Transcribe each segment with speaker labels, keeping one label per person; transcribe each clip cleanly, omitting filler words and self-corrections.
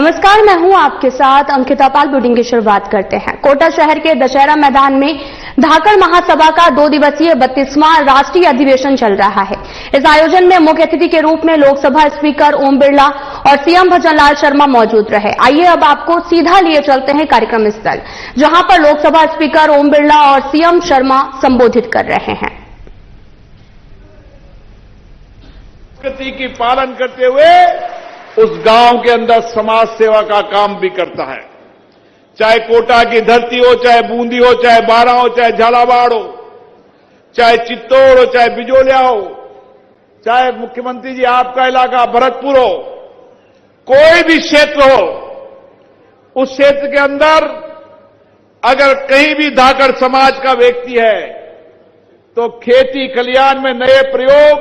Speaker 1: नमस्कार, मैं हूं आपके साथ अंकिता पाल। बुलेटिन की शुरुआत करते हैं। कोटा शहर के दशहरा मैदान में धाकड़ महासभा का 2 दिवसीय 32वां राष्ट्रीय अधिवेशन चल रहा है। इस आयोजन में मुख्य अतिथि के रूप में लोकसभा स्पीकर ओम बिरला और सीएम भजनलाल शर्मा मौजूद रहे। आइए अब आपको सीधा लिए चलते हैं कार्यक्रम स्थल, जहां पर लोकसभा स्पीकर ओम बिरला और सीएम शर्मा संबोधित कर रहे हैं।
Speaker 2: संस्कृति की पालन करते हुए उस गांव के अंदर समाज सेवा का काम भी करता है। चाहे कोटा की धरती हो, चाहे बूंदी हो, चाहे बारा हो, चाहे झालावाड़ हो, चाहे चित्तौड़ हो, चाहे बिजोलिया हो, चाहे मुख्यमंत्री जी आपका इलाका भरतपुर हो, कोई भी क्षेत्र हो, उस क्षेत्र के अंदर अगर कहीं भी धाकड़ समाज का व्यक्ति है तो खेती खलियान में नए प्रयोग,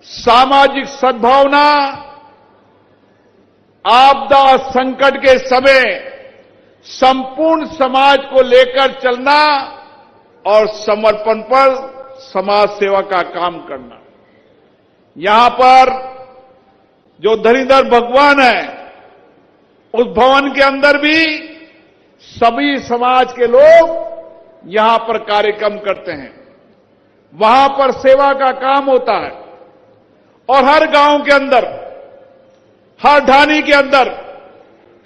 Speaker 2: सामाजिक सद्भावना, आपदा संकट के समय संपूर्ण समाज को लेकर चलना और समर्पण पर समाज सेवा का काम करना। यहां पर जो धनीधर भगवान है, उस भवन के अंदर भी सभी समाज के लोग यहां पर कार्यक्रम करते हैं। वहां पर सेवा का काम होता है और हर गांव के अंदर, हर ढानी के अंदर,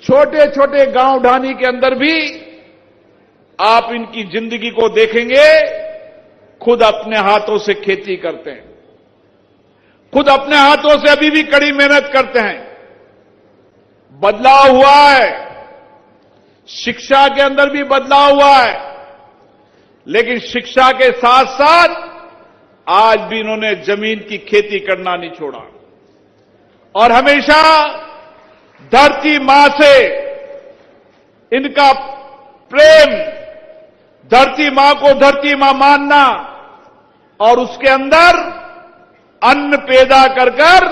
Speaker 2: छोटे छोटे गांव ढानी के अंदर भी आप इनकी जिंदगी को देखेंगे। खुद अपने हाथों से खेती करते हैं, खुद अपने हाथों से अभी भी कड़ी मेहनत करते हैं। बदलाव हुआ है, शिक्षा के अंदर भी बदलाव हुआ है, लेकिन शिक्षा के साथ साथ आज भी इन्होंने जमीन की खेती करना नहीं छोड़ा और हमेशा धरती मां से इनका प्रेम, धरती मां को धरती मां मानना और उसके अंदर अन्न पैदा कर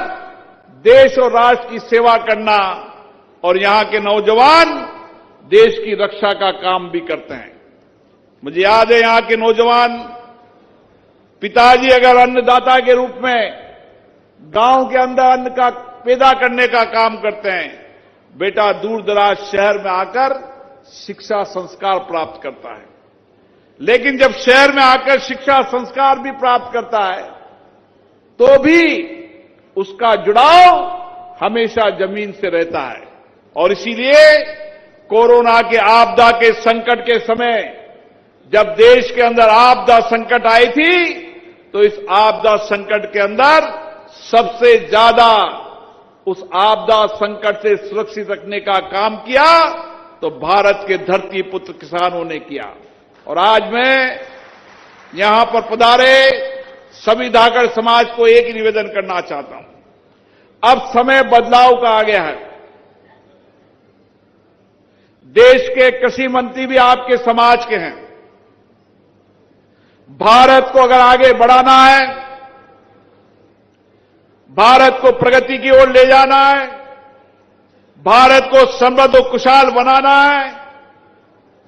Speaker 2: देश और राष्ट्र की सेवा करना। और यहां के नौजवान देश की रक्षा का काम भी करते हैं। मुझे याद है, यहां के नौजवान पिताजी अगर अन्नदाता के रूप में गांव के अंदर अन्न का पैदा करने का काम करते हैं, बेटा दूर दराज शहर में आकर शिक्षा संस्कार प्राप्त करता है। लेकिन जब शहर में आकर शिक्षा संस्कार भी प्राप्त करता है तो भी उसका जुड़ाव हमेशा जमीन से रहता है। और इसीलिए कोरोना के आपदा के संकट के समय जब देश के अंदर आपदा संकट आई थी, तो इस आपदा संकट के अंदर सबसे ज्यादा उस आपदा संकट से सुरक्षित रखने का काम किया तो भारत के धरती पुत्र किसानों ने किया। और आज मैं यहां पर पधारे सभी धाकड़ समाज को एक ही निवेदन करना चाहता हूं। अब समय बदलाव का आ गया है। देश के कृषि मंत्री भी आपके समाज के हैं। भारत को अगर आगे बढ़ाना है, भारत को प्रगति की ओर ले जाना है, भारत को समृद्ध और कुशल बनाना है,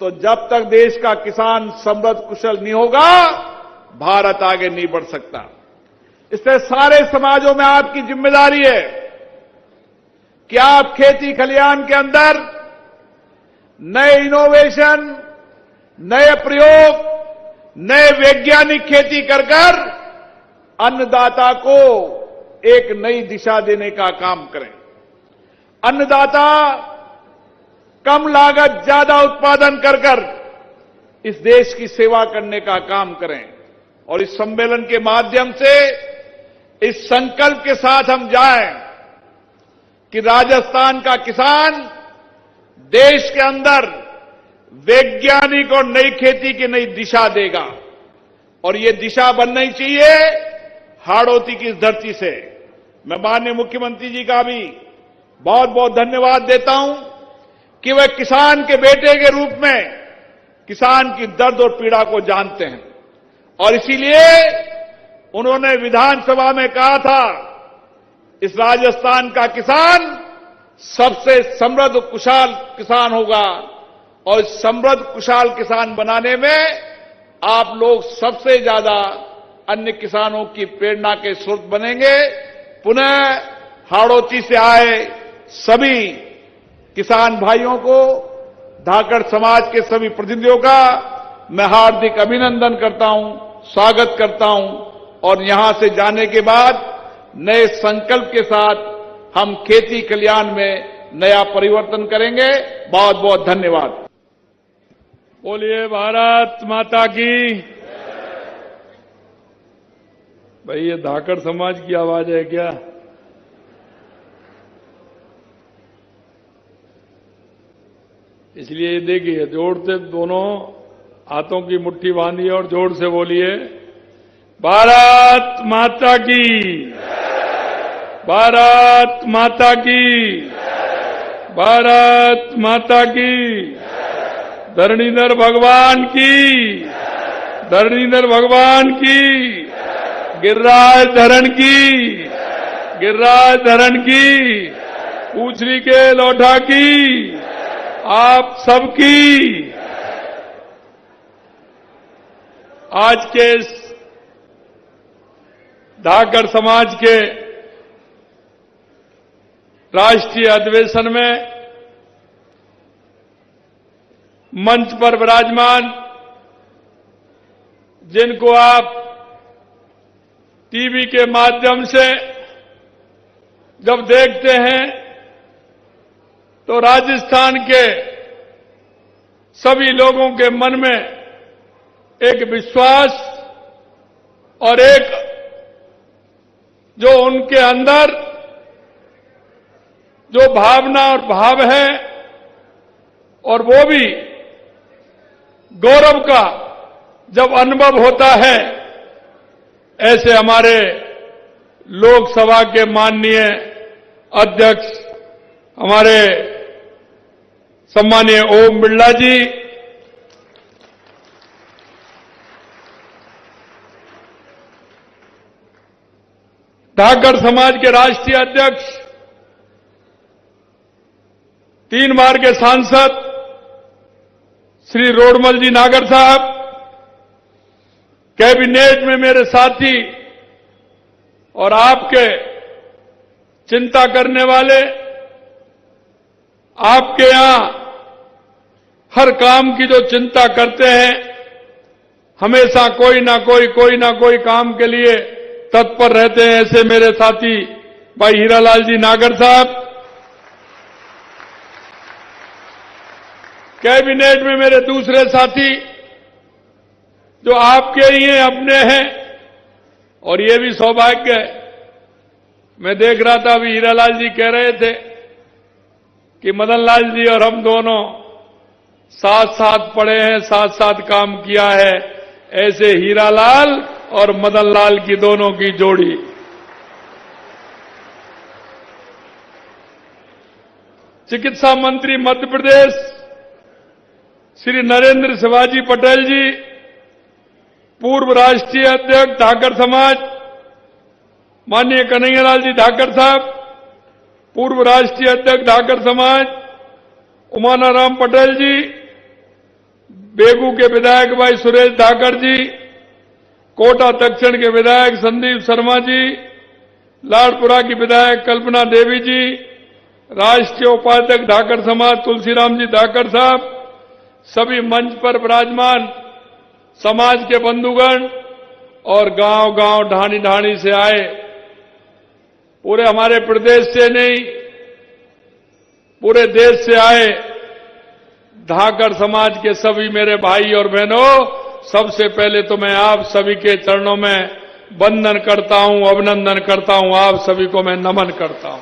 Speaker 2: तो जब तक देश का किसान समृद्ध कुशल नहीं होगा, भारत आगे नहीं बढ़ सकता। इसलिए सारे समाजों में आपकी जिम्मेदारी है कि आप खेती खलियान के अंदर नए इनोवेशन, नए प्रयोग, नए वैज्ञानिक खेती कर अन्नदाता को एक नई दिशा देने का काम करें। अन्नदाता कम लागत ज्यादा उत्पादन कर इस देश की सेवा करने का काम करें। और इस सम्मेलन के माध्यम से इस संकल्प के साथ हम जाएं कि राजस्थान का किसान देश के अंदर वैज्ञानिक और नई खेती की नई दिशा देगा। और ये दिशा बननी चाहिए हाड़ौती की इस धरती से। मैं माननीय मुख्यमंत्री जी का भी बहुत बहुत धन्यवाद देता हूं कि वे किसान के बेटे के रूप में किसान की दर्द और पीड़ा को जानते हैं। और इसीलिए उन्होंने विधानसभा में कहा था, इस राजस्थान का किसान सबसे समृद्ध कुशल किसान होगा और इस समृद्ध कुशल किसान बनाने में आप लोग सबसे ज्यादा अन्य किसानों की प्रेरणा के स्रोत बनेंगे। पुनः हाड़ौती से आए सभी किसान भाइयों को, धाकड़ समाज के सभी प्रतिनिधियों का मैं हार्दिक अभिनंदन करता हूं, स्वागत करता हूं और यहां से जाने के बाद नए संकल्प के साथ हम खेती कल्याण में नया परिवर्तन करेंगे। बहुत बहुत धन्यवाद।
Speaker 3: बोलिए भारत माता की। भाई ये धाकड़ समाज की आवाज है क्या? इसलिए देखिए, जोर से दोनों हाथों की मुट्ठी बांधिए और जोर से बोलिए, भारत माता की, भारत माता की, भारत माता की, धरणीधर भगवान की, धरणीधर भगवान की, गिरिराज धरण की, गिरिराज धरण की, पूछली के लोढ़ा की, आप सबकी। आज के इस धाकड़ समाज के राष्ट्रीय अधिवेशन में मंच पर विराजमान जिनको आप टीवी के माध्यम से जब देखते हैं तो राजस्थान के सभी लोगों के मन में एक विश्वास और एक जो उनके अंदर जो भावना और भाव है और वो भी गौरव का जब अनुभव होता है, ऐसे हमारे लोकसभा के माननीय अध्यक्ष हमारे सम्मानीय ओम बिरला जी, धाकड़ समाज के राष्ट्रीय अध्यक्ष, 3 बार के सांसद श्री रोडमल जी नागर साहब, कैबिनेट में मेरे साथी और आपके चिंता करने वाले, आपके यहां हर काम की जो चिंता करते हैं, हमेशा कोई ना कोई काम के लिए तत्पर रहते हैं, ऐसे मेरे साथी भाई हीरालाल जी नागर साहब, कैबिनेट में मेरे दूसरे साथी जो आपके ही हैं, अपने हैं, और ये भी सौभाग्य है। मैं देख रहा था अभी हीरालाल जी कह रहे थे कि मदन लाल जी और हम दोनों साथ साथ पढ़े हैं, साथ साथ काम किया है, ऐसे हीरालाल और मदन लाल की दोनों की जोड़ी। चिकित्सा मंत्री मध्य प्रदेश श्री नरेंद्र शिवाजी पटेल जी, पूर्व राष्ट्रीय अध्यक्ष धाकड़ समाज माननीय कन्हैयालाल जी धाकड़ साहब, पूर्व राष्ट्रीय अध्यक्ष धाकड़ समाज उमानाराम पटेल जी, बेगू के विधायक भाई सुरेश धाकड़ जी, कोटा दक्षिण के विधायक संदीप शर्मा जी, लाडपुरा की विधायक कल्पना देवी जी, राष्ट्रीय उपाध्यक्ष धाकड़ समाज तुलसीराम जी धाकड़ साहब, सभी मंच पर विराजमान समाज के बंधुगण और गांव गांव ढाणी ढाणी से आए, पूरे हमारे प्रदेश से नहीं पूरे देश से आए धाकड़ समाज के सभी मेरे भाई और बहनों, सबसे पहले तो मैं आप सभी के चरणों में वंदन करता हूं, अभिनंदन करता हूं, आप सभी को मैं नमन करता हूं,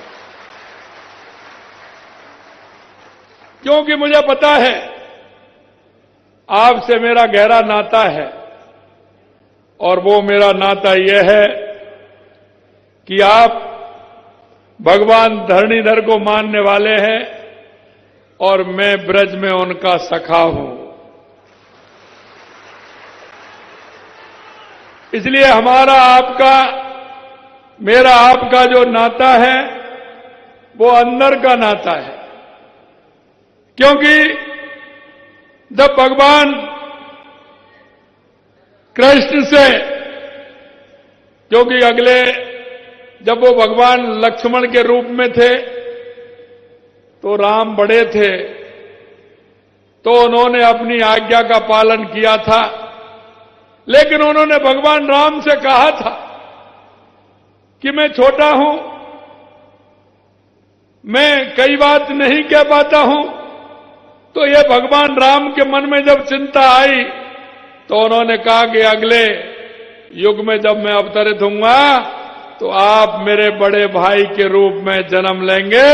Speaker 3: क्योंकि मुझे पता है आपसे मेरा गहरा नाता है और वो मेरा नाता यह है कि आप भगवान धरणीधर को मानने वाले हैं और मैं ब्रज में उनका सखा हूं। इसलिए हमारा आपका, मेरा आपका जो नाता है वो अंदर का नाता है, क्योंकि जब भगवान कृष्ण से, क्योंकि जब वो भगवान लक्ष्मण के रूप में थे तो राम बड़े थे, तो उन्होंने अपनी आज्ञा का पालन किया था, लेकिन उन्होंने भगवान राम से कहा था कि मैं छोटा हूं, मैं कई बात नहीं कह पाता हूं। तो ये भगवान राम के मन में जब चिंता आई तो उन्होंने कहा कि अगले युग में जब मैं अवतरित होऊंगा तो आप मेरे बड़े भाई के रूप में जन्म लेंगे।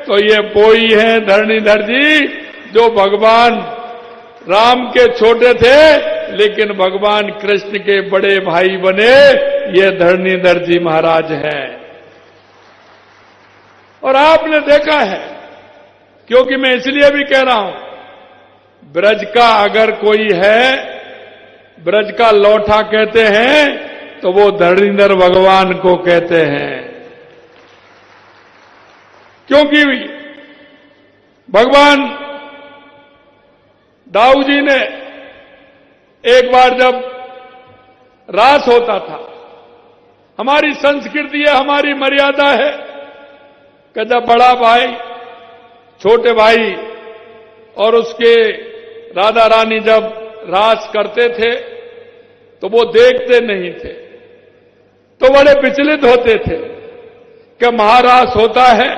Speaker 3: तो ये वो ही है धरणीधर जी जो भगवान राम के छोटे थे लेकिन भगवान कृष्ण के बड़े भाई बने, ये धरणीधर जी महाराज हैं। और आपने देखा है, क्योंकि मैं इसलिए भी कह रहा हूं, ब्रज का अगर कोई है, ब्रज का लौठा कहते हैं तो वो धरणीधर भगवान को कहते हैं। क्योंकि भगवान दाऊ जी ने एक बार जब रास होता था, हमारी संस्कृति है, हमारी मर्यादा है कि जब बड़ा भाई छोटे भाई और उसके राधा रानी जब रास करते थे तो वो देखते नहीं थे, तो बड़े विचलित होते थे कि महारास होता है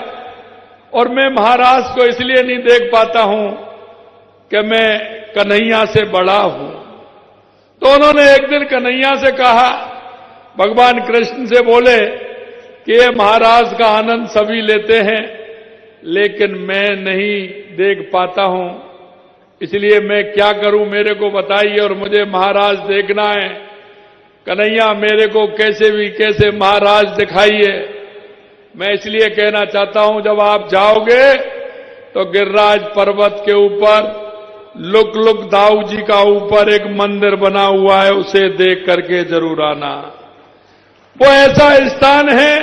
Speaker 3: और मैं महारास को इसलिए नहीं देख पाता हूं कि मैं कन्हैया से बड़ा हूं। तो उन्होंने एक दिन कन्हैया से कहा, भगवान कृष्ण से बोले कि ये महाराज का आनंद सभी लेते हैं लेकिन मैं नहीं देख पाता हूं, इसलिए मैं क्या करूं, मेरे को बताइए और मुझे महाराज देखना है। कन्हैया मेरे को कैसे भी कैसे महाराज दिखाइए। मैं इसलिए कहना चाहता हूं जब आप जाओगे तो गिरिराज पर्वत के ऊपर लुक लुक दाऊ जी का ऊपर एक मंदिर बना हुआ है, उसे देख करके जरूर आना। वो ऐसा स्थान है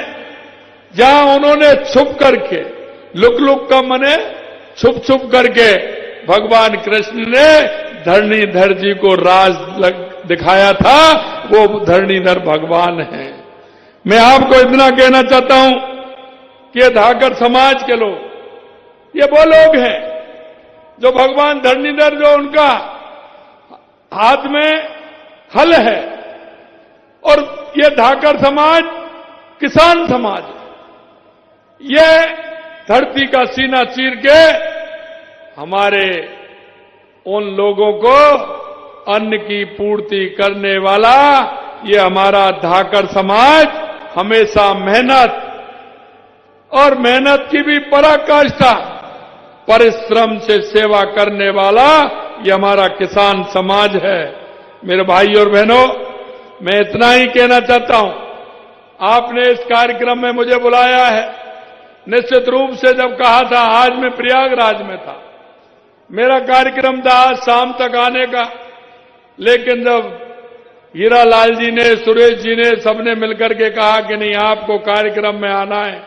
Speaker 3: जहां उन्होंने छुप करके, लुक लुक का मने छुप छुप करके भगवान कृष्ण ने धरणीधर जी को राज दिखाया था, वो धरणीधर भगवान है। मैं आपको इतना कहना चाहता हूं कि ये धाकर समाज के लोग, ये वो लोग हैं जो भगवान धरणीधर, जो उनका हाथ में हल है, और ये धाकर समाज किसान समाज है। ये धरती का सीना चीर के हमारे उन लोगों को अन्न की पूर्ति करने वाला ये हमारा धाकर समाज हमेशा मेहनत और मेहनत की भी पराकाष्ठा, परिश्रम से सेवा करने वाला ये हमारा किसान समाज है। मेरे भाई और बहनों, मैं इतना ही कहना चाहता हूं, आपने इस कार्यक्रम में मुझे बुलाया है। निश्चित रूप से जब कहा था, आज मैं प्रयागराज में था, मेरा कार्यक्रम था आज शाम तक आने का, लेकिन जब हीरालाल जी ने, सुरेश जी ने, सबने मिलकर के कहा कि नहीं आपको कार्यक्रम में आना है,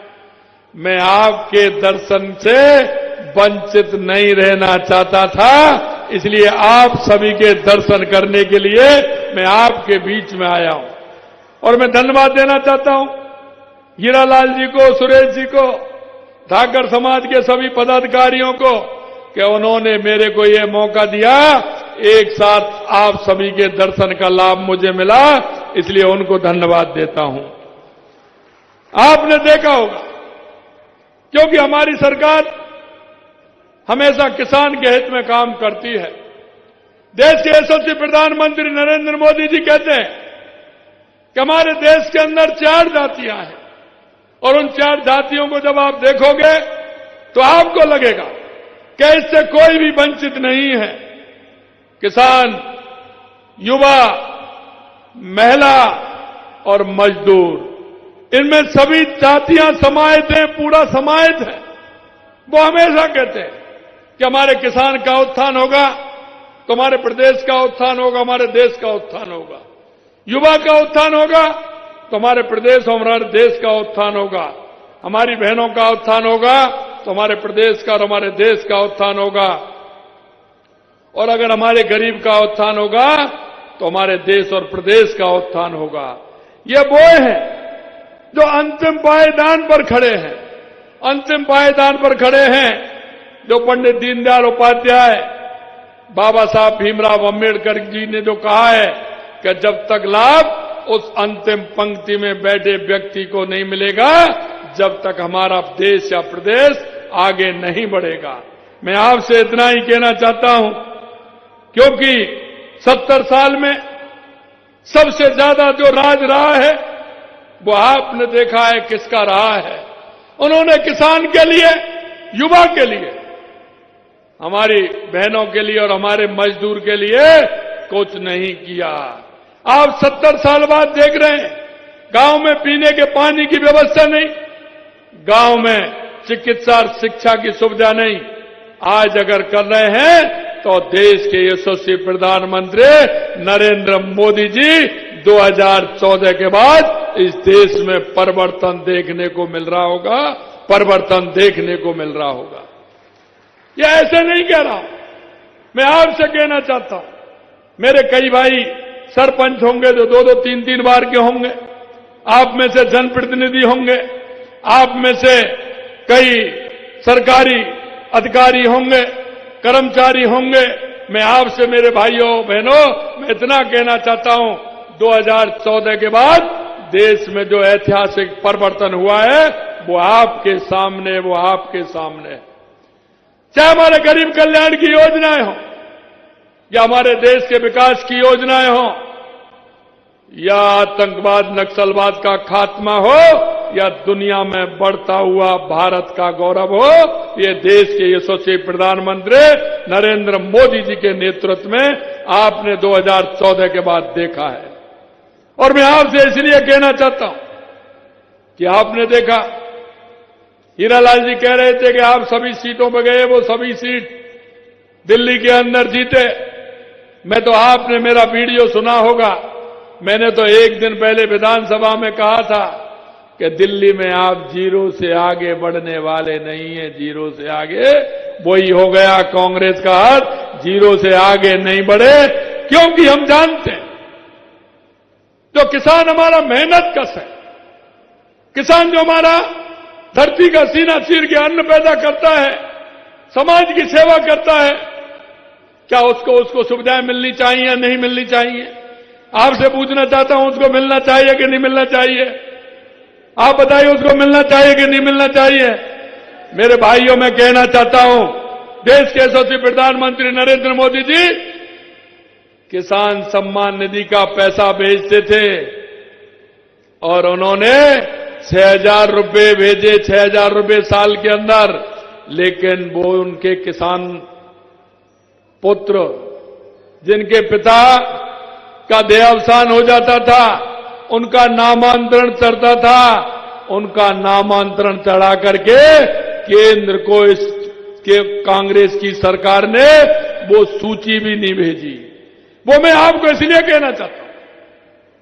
Speaker 3: मैं आपके दर्शन से वंचित नहीं रहना चाहता था, इसलिए आप सभी के दर्शन करने के लिए मैं आपके बीच में आया हूं। और मैं धन्यवाद देना चाहता हूं हीरालाल जी को, सुरेश जी को, धाकर समाज के सभी पदाधिकारियों को कि उन्होंने मेरे को ये मौका दिया, एक साथ आप सभी के दर्शन का लाभ मुझे मिला, इसलिए उनको धन्यवाद देता हूं। आपने देखा होगा, क्योंकि हमारी सरकार हमेशा किसान के हित में काम करती है। देश के यशस्वी प्रधानमंत्री नरेंद्र मोदी जी कहते हैं कि हमारे देश के अंदर 4 जातियां हैं, और उन 4 जातियों को जब आप देखोगे तो आपको लगेगा कि इससे कोई भी वंचित नहीं है। किसान, युवा, महिला और मजदूर, इनमें सभी जातियां समाहित हैं, पूरा समाहित है। वो हमेशा कहते हैं कि हमारे किसान का उत्थान होगा तो हमारे प्रदेश का उत्थान होगा, हमारे देश का उत्थान होगा। युवा का उत्थान होगा तो हमारे प्रदेश और हमारे देश का उत्थान होगा। हमारी बहनों का उत्थान होगा तो हमारे प्रदेश का और हमारे देश का उत्थान होगा। और अगर हमारे गरीब का उत्थान होगा तो हमारे देश और प्रदेश का उत्थान होगा। ये वो हैं जो अंतिम पायदान पर खड़े हैं, अंतिम पायदान पर खड़े हैं जो पंडित दीनदयाल उपाध्याय, बाबा साहब भीमराव अंबेडकर जी ने जो कहा है कि जब तक लाभ उस अंतिम पंक्ति में बैठे व्यक्ति को नहीं मिलेगा, जब तक हमारा देश या प्रदेश आगे नहीं बढ़ेगा। मैं आपसे इतना ही कहना चाहता हूं, क्योंकि 70 साल में सबसे ज्यादा जो राज रहा है वो आपने देखा है किसका रहा है। उन्होंने किसान के लिए, युवा के लिए, हमारी बहनों के लिए और हमारे मजदूर के लिए कुछ नहीं किया। आप 70 साल बाद देख रहे हैं गांव में पीने के पानी की व्यवस्था नहीं, गांव में चिकित्सा और शिक्षा की सुविधा नहीं। आज अगर कर रहे हैं तो देश के यशस्वी प्रधानमंत्री नरेंद्र मोदी जी 2014 के बाद इस देश में परिवर्तन देखने को मिल रहा होगा, परिवर्तन देखने को मिल रहा होगा। ये ऐसे नहीं कह रहा हूं, मैं आपसे कहना चाहता हूं, मेरे कई भाई सरपंच होंगे जो 2-2, 3-3 बार के होंगे, आप में से जनप्रतिनिधि होंगे, आप में से कई सरकारी अधिकारी होंगे, कर्मचारी होंगे। मैं आपसे मेरे भाइयों बहनों मैं इतना कहना चाहता हूं, 2014 के बाद देश में जो ऐतिहासिक परिवर्तन हुआ है वो आपके सामने, वो आपके सामने है। चाहे हमारे गरीब कल्याण की योजनाएं हों, या हमारे देश के विकास की योजनाएं हों, या आतंकवाद नक्सलवाद का खात्मा हो, या दुनिया में बढ़ता हुआ भारत का गौरव हो, ये देश के यशस्वी प्रधानमंत्री नरेंद्र मोदी जी के नेतृत्व में आपने 2014 के बाद देखा है। और मैं आपसे इसलिए कहना चाहता हूं कि आपने देखा, हीरालाल जी कह रहे थे कि आप सभी सीटों पर गए, वो सभी सीट दिल्ली के अंदर जीते। मैं तो आपने मेरा वीडियो सुना होगा, मैंने तो एक दिन पहले विधानसभा में कहा था कि दिल्ली में आप जीरो से आगे बढ़ने वाले नहीं है, जीरो से आगे वही हो गया कांग्रेस का हाथ, जीरो से आगे नहीं बढ़े। क्योंकि हम जानते हैं जो किसान हमारा मेहनत कश है, किसान जो हमारा धरती का सीना चीर के अन्न पैदा करता है, समाज की सेवा करता है, क्या उसको सुविधाएं मिलनी चाहिए या नहीं मिलनी चाहिए? आपसे पूछना चाहता हूं, उसको मिलना चाहिए कि नहीं मिलना चाहिए? आप बताइए, उसको मिलना चाहिए कि नहीं मिलना चाहिए? मेरे भाइयों, मैं कहना चाहता हूं, देश के यशस्वी प्रधानमंत्री नरेंद्र मोदी जी किसान सम्मान निधि का पैसा भेजते थे और उन्होंने 6,000 रुपये भेजे, 6,000 रुपये साल के अंदर। लेकिन वो उनके किसान पुत्र जिनके पिता का देहावसान हो जाता था, उनका नामांतरण चढ़ता था, उनका नामांतरण चढ़ा करके केंद्र को कांग्रेस की सरकार ने वो सूची भी नहीं भेजी। वो मैं आपको इसलिए कहना चाहता हूं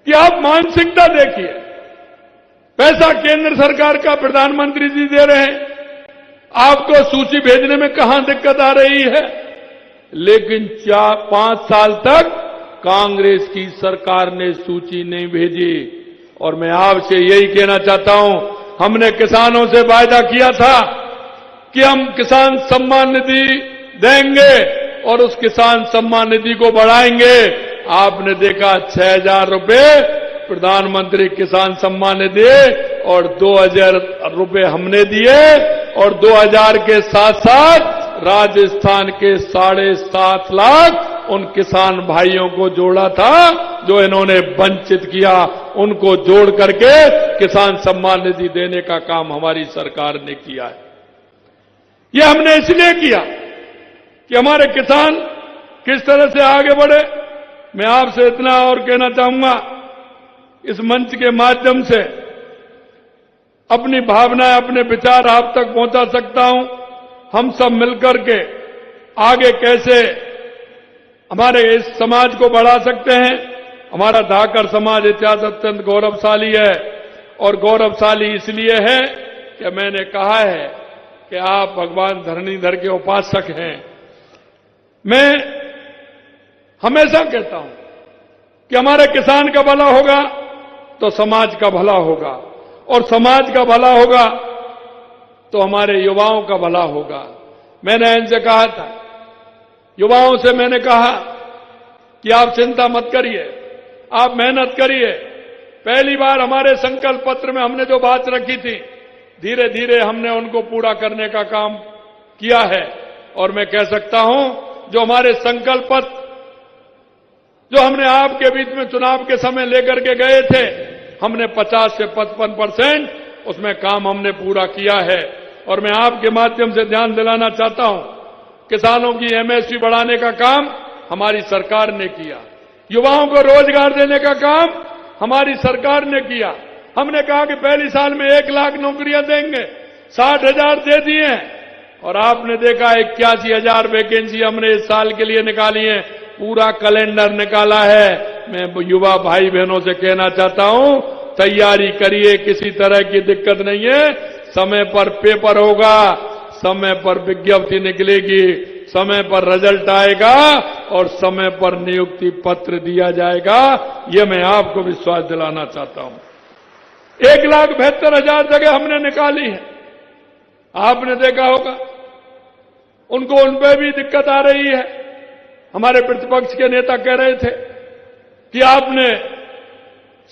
Speaker 3: कि आप मानसिकता देखिए, पैसा केंद्र सरकार का प्रधानमंत्री जी दे रहे हैं, आपको सूची भेजने में कहां दिक्कत आ रही है? लेकिन 4-5 साल तक कांग्रेस की सरकार ने सूची नहीं भेजी। और मैं आपसे यही कहना चाहता हूं, हमने किसानों से वायदा किया था कि हम किसान सम्मान निधि देंगे और उस किसान सम्मान निधि को बढ़ाएंगे। आपने देखा 6,000 रुपये प्रधानमंत्री किसान सम्मान निधि और 2,000 रुपये हमने दिए, और 2,000 के साथ साथ राजस्थान के 7.5 लाख उन किसान भाइयों को जोड़ा था जो इन्होंने वंचित किया, उनको जोड़ करके किसान सम्मान निधि देने का काम हमारी सरकार ने किया है। यह हमने इसलिए किया कि हमारे किसान किस तरह से आगे बढ़े। मैं आपसे इतना और कहना चाहूंगा, इस मंच के माध्यम से अपनी भावनाएं, अपने विचार आप तक पहुंचा सकता हूं। हम सब मिलकर के आगे कैसे हमारे इस समाज को बढ़ा सकते हैं। हमारा धाकर समाज इतिहास अत्यंत गौरवशाली है, और गौरवशाली इसलिए है कि मैंने कहा है कि आप भगवान धरणीधर के उपासक हैं। मैं हमेशा कहता हूं कि हमारे किसान का भला होगा तो समाज का भला होगा, और समाज का भला होगा तो हमारे युवाओं का भला होगा। मैंने इनसे कहा था, युवाओं से मैंने कहा कि आप चिंता मत करिए, आप मेहनत करिए। पहली बार हमारे संकल्प पत्र में हमने जो बात रखी थी, धीरे धीरे हमने उनको पूरा करने का काम किया है। और मैं कह सकता हूं, जो हमारे संकल्प पत्र जो हमने आपके बीच में चुनाव के समय लेकर के गए थे, हमने 50 से 55% उसमें काम हमने पूरा किया है। और मैं आपके माध्यम से ध्यान दिलाना चाहता हूं, किसानों की एमएसपी बढ़ाने का काम हमारी सरकार ने किया, युवाओं को रोजगार देने का काम हमारी सरकार ने किया। हमने कहा कि पहली साल में 1 लाख नौकरियां देंगे, 60,000 दे दिए हैं। और आपने देखा 81,000 वैकेंसी हमने इस साल के लिए निकाली है, पूरा कैलेंडर निकाला है। मैं युवा भाई बहनों से कहना चाहता हूं, तैयारी करिए, किसी तरह की दिक्कत नहीं है। समय पर पेपर होगा, समय पर विज्ञप्ति निकलेगी, समय पर रिजल्ट आएगा और समय पर नियुक्ति पत्र दिया जाएगा। यह मैं आपको विश्वास दिलाना चाहता हूं। 1,72,000 जगह हमने निकाली है। आपने देखा होगा, उन पे भी दिक्कत आ रही है। हमारे प्रतिपक्ष के नेता कह रहे थे कि आपने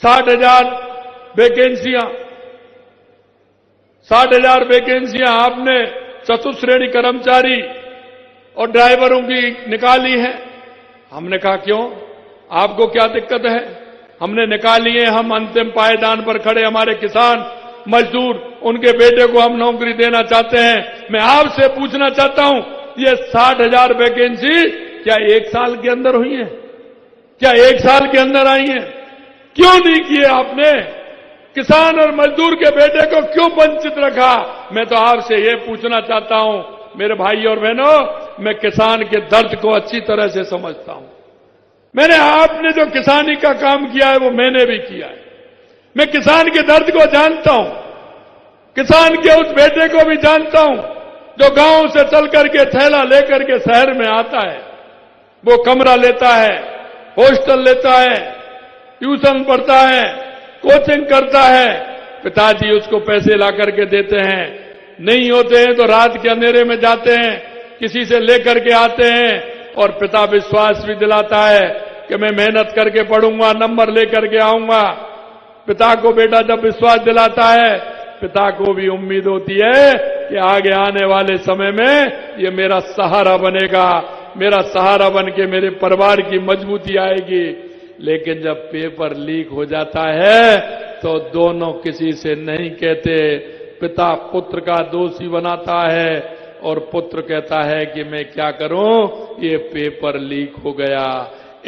Speaker 3: 60,000 वैकेंसियां आपने चतुश्रेणी कर्मचारी और ड्राइवरों की निकाली है। हमने कहा क्यों, आपको क्या दिक्कत है? हमने निकाली है, हम अंतिम पायदान पर खड़े हमारे किसान मजदूर, उनके बेटे को हम नौकरी देना चाहते हैं। मैं आपसे पूछना चाहता हूं, ये 60,000 वैकेंसी क्या 1 साल के अंदर हुई है? क्या 1 साल के अंदर आई है? क्यों नहीं किए आपने? किसान और मजदूर के बेटे को क्यों वंचित रखा? मैं तो आपसे ये पूछना चाहता हूं, मेरे भाई और बहनों, मैं किसान के दर्द को अच्छी तरह से समझता हूं। मैंने आपने जो किसानी का काम किया है वो मैंने भी किया है। मैं किसान के दर्द को जानता हूं, किसान के उस बेटे को भी जानता हूं जो गांव से चल करके थैला लेकर के शहर में आता है, वो कमरा लेता है, हॉस्टल लेता है, ट्यूशन पढ़ता है, कोचिंग करता है, पिताजी उसको पैसे ला करके देते हैं। नहीं होते हैं तो रात के अंधेरे में जाते हैं, किसी से लेकर के आते हैं और पिता विश्वास भी दिलाता है कि मैं मेहनत करके पढ़ूंगा, नंबर लेकर के आऊंगा। पिता को बेटा जब विश्वास दिलाता है, पिता को भी उम्मीद होती है कि आगे आने वाले समय में ये मेरा सहारा बनेगा, मेरा सहारा बन के मेरे परिवार की मजबूती आएगी। लेकिन जब पेपर लीक हो जाता है तो दोनों किसी से नहीं कहते, पिता पुत्र का दोषी बनाता है और पुत्र कहता है कि मैं क्या करूं, ये पेपर लीक हो गया।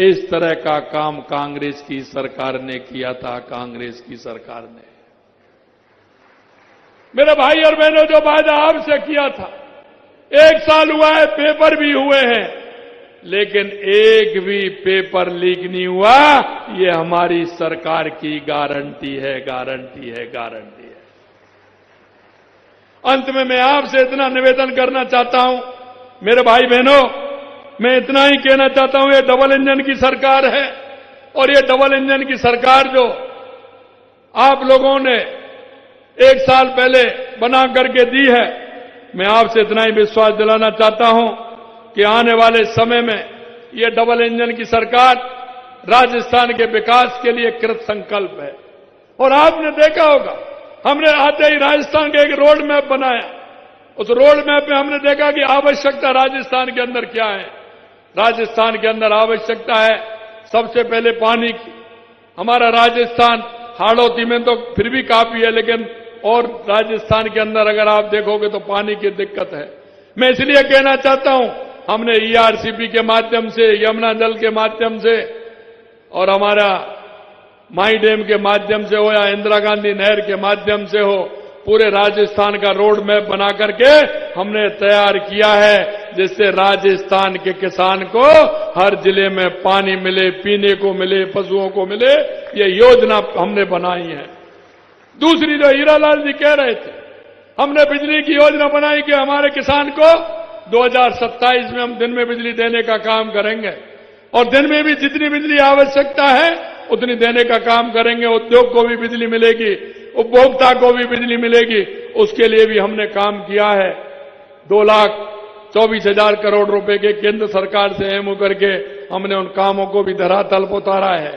Speaker 3: इस तरह का काम कांग्रेस की सरकार ने किया था, कांग्रेस की सरकार ने। मेरे भाई और बहनों, जो वादा आपसे किया था, 1 साल हुआ है, पेपर भी हुए हैं, लेकिन एक भी पेपर लीक नहीं हुआ। ये हमारी सरकार की गारंटी है, गारंटी है, गारंटी है। अंत में मैं आपसे इतना निवेदन करना चाहता हूं, मेरे भाई बहनों, मैं इतना ही कहना चाहता हूं, ये डबल इंजन की सरकार है और ये डबल इंजन की सरकार जो आप लोगों ने 1 साल पहले बना करके दी है, मैं आपसे इतना ही विश्वास दिलाना चाहता हूं कि आने वाले समय में ये डबल इंजन की सरकार राजस्थान के विकास के लिए कृत संकल्प है। और आपने देखा होगा, हमने आते ही राजस्थान का एक रोड मैप बनाया। उस रोड मैप में हमने देखा कि आवश्यकता राजस्थान के अंदर क्या है। राजस्थान के अंदर आवश्यकता है सबसे पहले पानी की। हमारा राजस्थान हाड़ौती में तो फिर भी काफी है, लेकिन और राजस्थान के अंदर अगर आप देखोगे तो पानी की दिक्कत है। मैं इसलिए कहना चाहता हूं, हमने ईआरसीपी के माध्यम से, यमुना जल के माध्यम से और हमारा माई डैम के माध्यम से हो या इंदिरा गांधी नहर के माध्यम से हो, पूरे राजस्थान का रोड मैप बना करके हमने तैयार किया है, जिससे राजस्थान के किसान को हर जिले में पानी मिले, पीने को मिले, पशुओं को मिले। ये योजना हमने बनाई है। दूसरी जो हीरालाल जी कह रहे थे, हमने बिजली की योजना बनाई कि हमारे किसान को 2027 में हम दिन में बिजली देने का काम करेंगे और दिन में भी जितनी बिजली आवश्यकता है उतनी देने का काम करेंगे। उद्योग को भी बिजली मिलेगी, उपभोक्ता को भी बिजली मिलेगी, उसके लिए भी हमने काम किया है। 2 लाख 24,000 करोड़ रुपए के केंद्र सरकार से एमओ करके हमने उन कामों को भी धरातल पर उतारा है।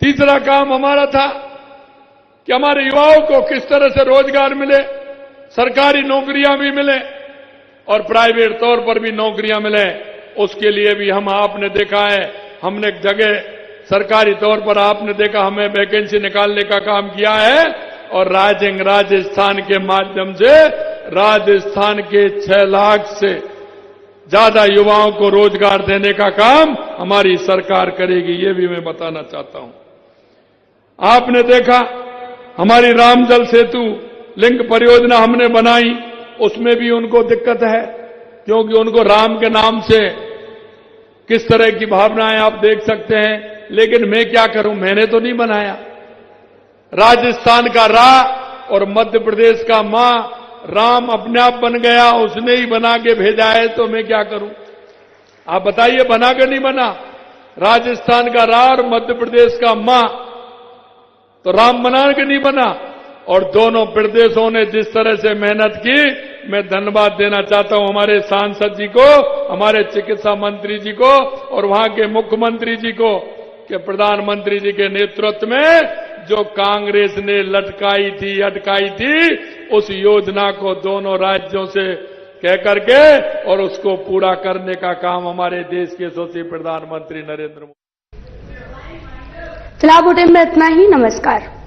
Speaker 3: तीसरा काम हमारा था कि हमारे युवाओं को किस तरह से रोजगार मिले, सरकारी नौकरियां भी मिले और प्राइवेट तौर पर भी नौकरियां मिले। उसके लिए भी आपने देखा है, हमने एक जगह सरकारी तौर पर आपने देखा हमें वैकेंसी निकालने का काम किया है और राजस्थान के माध्यम से राजस्थान के 6 लाख से ज्यादा युवाओं को रोजगार देने का काम हमारी सरकार करेगी, ये भी मैं बताना चाहता हूं। आपने देखा हमारी राम जल सेतु लिंक परियोजना हमने बनाई, उसमें भी उनको दिक्कत है क्योंकि उनको राम के नाम से किस तरह की भावनाएं आप देख सकते हैं। लेकिन मैं क्या करूं, मैंने तो नहीं बनाया। राजस्थान का रा और मध्य प्रदेश का मां राम अपने आप बन गया, उसने ही बना के भेजा है, तो मैं क्या करूं? आप बताइए, बना के नहीं बना? राजस्थान का रा और मध्य प्रदेश का मां, तो राम बना के नहीं बना। और दोनों प्रदेशों ने जिस तरह से मेहनत की, मैं धन्यवाद देना चाहता हूं हमारे सांसद जी को, हमारे चिकित्सा मंत्री जी को और वहां के मुख्यमंत्री जी को कि प्रधानमंत्री जी के नेतृत्व में जो कांग्रेस ने अटकाई थी, उस योजना को दोनों राज्यों से कह करके और उसको पूरा करने का काम हमारे देश के यशस्वी प्रधानमंत्री नरेंद्र मोदी।
Speaker 1: फिलहाल बुलेटिन में इतना ही। नमस्कार।